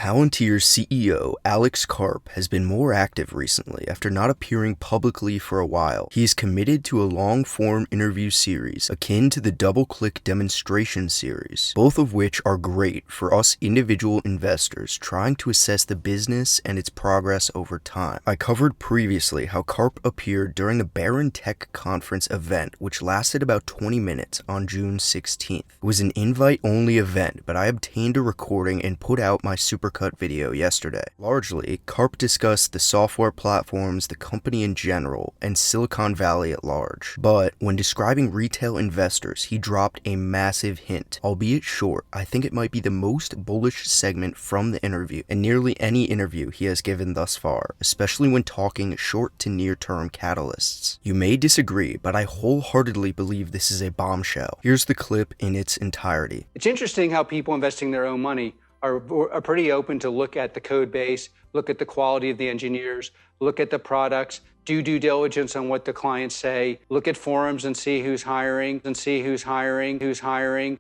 Palantir CEO Alex Karp has been more active recently after not appearing publicly for a while. He is committed to a long-form interview series akin to the double-click demonstration series, both of which are great for us individual investors trying to assess the business and its progress over time. I covered previously how Karp appeared during the Baron Tech Conference event, which lasted about 20 minutes on June 16th. It was an invite-only event, but I obtained a recording and put out my supercut video yesterday. Largely, Karp discussed the software platforms, the company in general, and Silicon Valley at large. But when describing retail investors, he dropped a massive hint. Albeit short, I think it might be the most bullish segment from the interview, and nearly any interview he has given thus far, especially when talking short to near-term catalysts. You may disagree, but I wholeheartedly believe this is a bombshell. Here's the clip in its entirety. It's interesting how people investing their own money are pretty open to look at the code base, look at the quality of the engineers, look at the products, do due diligence on what the clients say, look at forums and see who's hiring, who's hiring.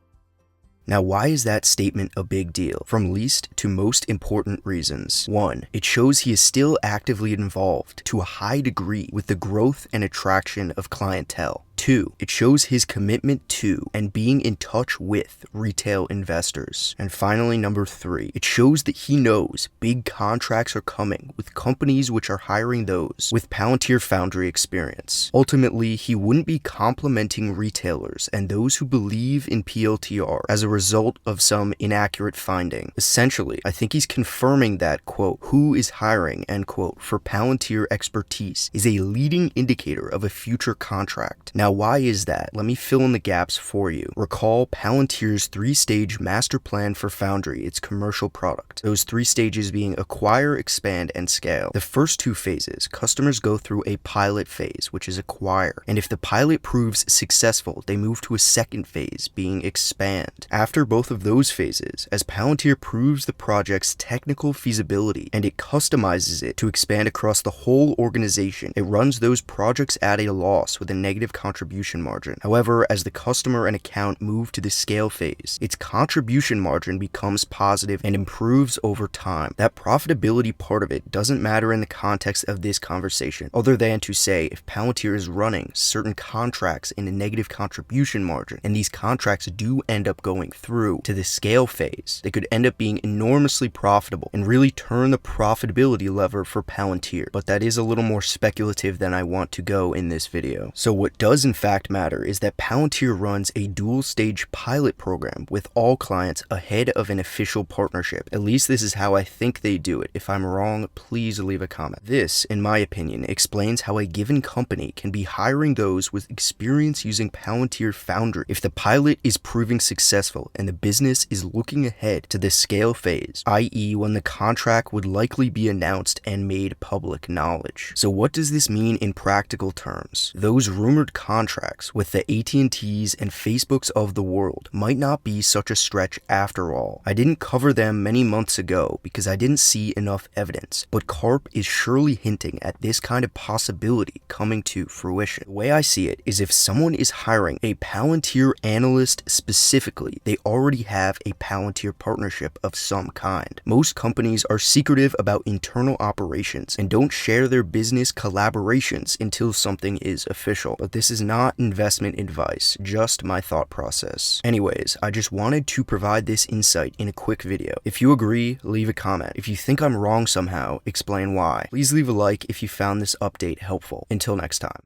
Now, why is that statement a big deal? From least to most important reasons. 1. It shows he is still actively involved to a high degree with the growth and attraction of clientele. 2. It shows his commitment to and being in touch with retail investors. And finally, number 3, it shows that he knows big contracts are coming with companies which are hiring those with Palantir Foundry experience. Ultimately, he wouldn't be complimenting retailers and those who believe in PLTR as a result of some inaccurate finding. Essentially, I think he's confirming that, quote, who is hiring, end quote, for Palantir expertise is a leading indicator of a future contract. Now, why is that? Let me fill in the gaps for you. Recall Palantir's 3-stage master plan for Foundry, its commercial product. Those 3 stages being acquire, expand, and scale. The first 2 phases, customers go through a pilot phase, which is acquire. And if the pilot proves successful, they move to a second phase, being expand. After both of those phases, as Palantir proves the project's technical feasibility and it customizes it to expand across the whole organization, it runs those projects at a loss with a negative contribution margin. However, as the customer and account move to the scale phase, its contribution margin becomes positive and improves over time. That profitability part of it doesn't matter in the context of this conversation, other than to say if Palantir is running certain contracts in a negative contribution margin, and these contracts do end up going through to the scale phase, they could end up being enormously profitable and really turn the profitability lever for Palantir. But that is a little more speculative than I want to go in this video. So what does in fact matter is that Palantir runs a dual-stage pilot program with all clients ahead of an official partnership. At least this is how I think they do it. If I'm wrong, please leave a comment. This, in my opinion, explains how a given company can be hiring those with experience using Palantir Foundry if the pilot is proving successful and the business is looking ahead to the scale phase, i.e. when the contract would likely be announced and made public knowledge. So what does this mean in practical terms? Those rumored contracts with the AT&Ts and Facebooks of the world might not be such a stretch after all. I didn't cover them many months ago because I didn't see enough evidence, but Karp is surely hinting at this kind of possibility coming to fruition. The way I see it is if someone is hiring a Palantir analyst specifically, they already have a Palantir partnership of some kind. Most companies are secretive about internal operations and don't share their business collaborations until something is official, but this is not investment advice, just my thought process. Anyways, I just wanted to provide this insight in a quick video. If you agree, leave a comment. If you think I'm wrong somehow, explain why. Please leave a like if you found this update helpful. Until next time.